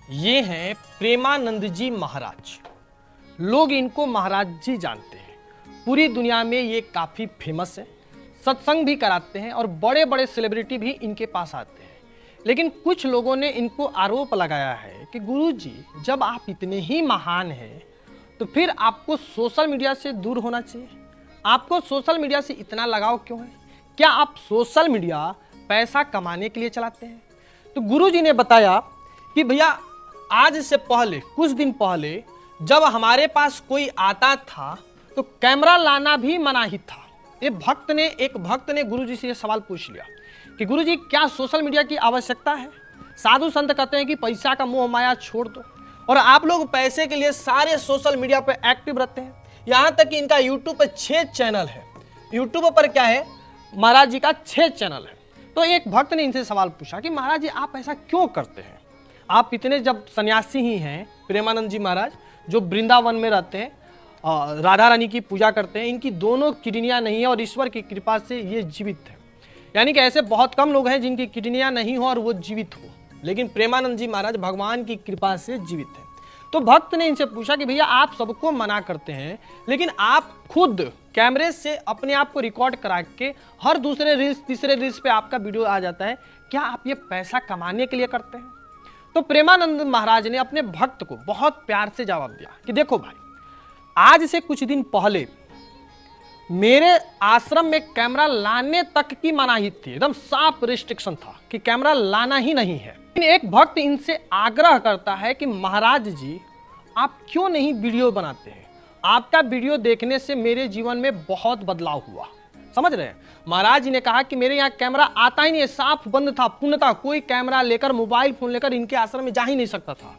ये हैं प्रेमानंद जी महाराज। लोग इनको महाराज जी जानते हैं। पूरी दुनिया में ये काफ़ी फेमस है, सत्संग भी कराते हैं और बड़े बड़े सेलिब्रिटी भी इनके पास आते हैं। लेकिन कुछ लोगों ने इनको आरोप लगाया है कि गुरुजी, जब आप इतने ही महान हैं तो फिर आपको सोशल मीडिया से दूर होना चाहिए। आपको सोशल मीडिया से इतना लगाव क्यों है? क्या आप सोशल मीडिया पैसा कमाने के लिए चलाते हैं? तो गुरुजी ने बताया कि भैया, आज से पहले कुछ दिन पहले जब हमारे पास कोई आता था तो कैमरा लाना भी मना ही था। एक भक्त ने गुरुजी से ये सवाल पूछ लिया कि गुरुजी, क्या सोशल मीडिया की आवश्यकता है? साधु संत कहते हैं कि पैसा का मोह माया छोड़ दो, और आप लोग पैसे के लिए सारे सोशल मीडिया पे एक्टिव रहते हैं। यहाँ तक कि इनका यूट्यूब पर 6 चैनल है। यूट्यूब पर क्या है? महाराज जी का 6 चैनल है। तो एक भक्त ने इनसे सवाल पूछा कि महाराज जी, आप ऐसा क्यों करते हैं? आप इतने जब सन्यासी ही हैं, प्रेमानंद जी महाराज जो वृंदावन में रहते हैं, राधा रानी की पूजा करते हैं, इनकी दोनों किडनियां नहीं है और ईश्वर की कृपा से ये जीवित है। यानी कि ऐसे बहुत कम लोग हैं जिनकी किडनियां नहीं हो और वो जीवित हो, लेकिन प्रेमानंद जी महाराज भगवान की कृपा से जीवित है। तो भक्त ने इनसे पूछा कि भैया, आप सबको मना करते हैं, लेकिन आप खुद कैमरे से अपने आप को रिकॉर्ड करा के हर दूसरे रील्स तीसरे रील्स पे आपका वीडियो आ जाता है, क्या आप ये पैसा कमाने के लिए करते हैं? तो प्रेमानंद महाराज ने अपने भक्त को बहुत प्यार से जवाब दिया कि देखो भाई, आज से कुछ दिन पहले मेरे आश्रम में कैमरा लाने तक की मनाही थी। एकदम साफ रिस्ट्रिक्शन था कि कैमरा लाना ही नहीं है। एक भक्त इनसे आग्रह करता है कि महाराज जी, आप क्यों नहीं वीडियो बनाते हैं? आपका वीडियो देखने से मेरे जीवन में बहुत बदलाव हुआ। समझ रहे हैं? महाराज जी ने कहा कि मेरे यहाँ कैमरा आता ही नहीं है, साफ बंद था, पूर्णतः कोई कैमरा लेकर, मोबाइल फोन लेकर इनके आश्रम में जा ही नहीं सकता था।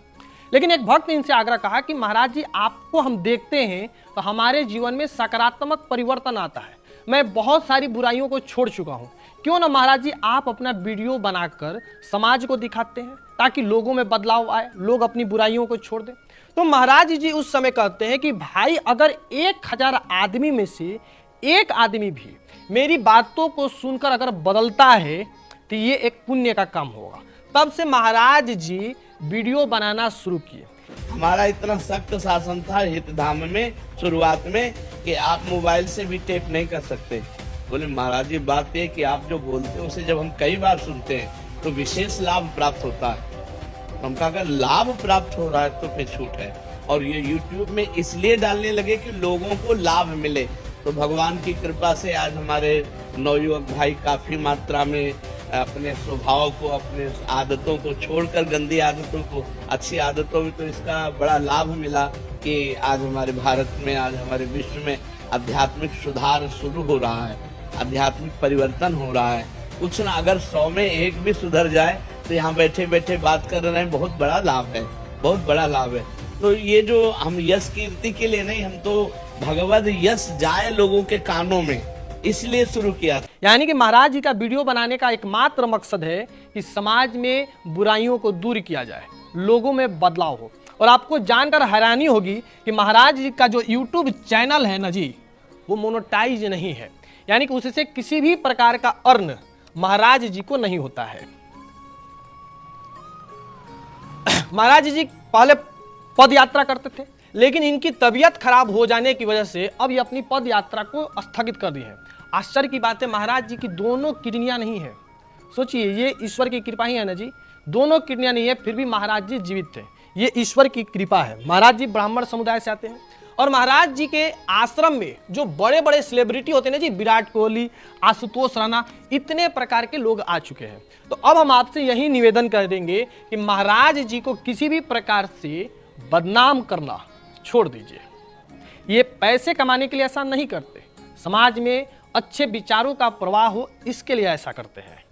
लेकिन एक भक्त इनसे आग्रह कहा कि महाराज जी, आपको हम देखते हैं तो हमारे जीवन में सकारात्मक परिवर्तन आता है। मैं बहुत सारी बुराइयों को छोड़ चुका हूँ, क्यों ना महाराज जी आप अपना वीडियो बनाकर समाज को दिखाते हैं, ताकि लोगों में बदलाव आए, लोग अपनी बुराइयों को छोड़ दें। तो महाराज जी उस समय कहते हैं कि भाई, अगर 1000 आदमी में से एक आदमी भी मेरी बातों को सुनकर अगर बदलता है तो ये एक पुण्य का काम होगा। तब से महाराज जी वीडियो बनाना शुरू किए। हमारा इतना सख्त शासन था हितधाम में शुरुआत में कि आप मोबाइल से भी टेप नहीं कर सकते। बोले महाराज जी, बात यह कि आप जो बोलते हैं उसे जब हम कई बार सुनते हैं तो विशेष लाभ प्राप्त होता है। हम कहा, अगर लाभ प्राप्त हो रहा है तो फिर छूट है। और ये YouTube में इसलिए डालने लगे कि लोगों को लाभ मिले। तो भगवान की कृपा से आज हमारे नवयुवक भाई काफी मात्रा में अपने स्वभाव को, अपने आदतों को छोड़कर गंदी आदतों को अच्छी आदतों में, तो इसका बड़ा लाभ मिला कि आज हमारे भारत में, आज हमारे विश्व में आध्यात्मिक सुधार शुरू हो रहा है, आध्यात्मिक परिवर्तन हो रहा है। कुछ ना, अगर 100 में 1 भी सुधर जाए तो यहाँ बैठे बैठे बात कर रहे हैं, बहुत बड़ा लाभ है, बहुत बड़ा लाभ है। तो ये जो हम यश कीर्ति के लिए नहीं, हम तो भगवत यश जाए लोगों के कानों में, इसलिए शुरू किया। यानी कि महाराज जी का वीडियो बनाने का एकमात्र मकसद है कि समाज में बुराइयों को दूर किया जाए, लोगों में बदलाव हो। और आपको जानकर हैरानी होगी कि महाराज जी का जो यूट्यूब चैनल है ना जी, वो मोनेटाइज नहीं है। यानी कि उससे किसी भी प्रकार का अर्न महाराज जी को नहीं होता है। महाराज जी पहले पद यात्रा करते थे, लेकिन इनकी तबीयत खराब हो जाने की वजह से अब ये अपनी पद यात्रा को स्थगित कर दी है। आश्चर्य की बात है, महाराज जी की दोनों किडनियां नहीं है। सोचिए, ये ईश्वर की कृपा ही है ना जी। दोनों किडनियां नहीं है, फिर भी महाराज जी जीवित थे। ये ईश्वर की कृपा है। महाराज जी ब्राह्मण समुदाय से आते हैं और महाराज जी के आश्रम में जो बड़े बड़े सेलिब्रिटी होते हैं ना जी, विराट कोहली, आशुतोष राणा, इतने प्रकार के लोग आ चुके हैं। तो अब हम आपसे यही निवेदन कर देंगे कि महाराज जी को किसी भी प्रकार से बदनाम करना छोड़ दीजिए। ये पैसे कमाने के लिए ऐसा नहीं करते, समाज में अच्छे विचारों का प्रवाह हो इसके लिए ऐसा करते हैं।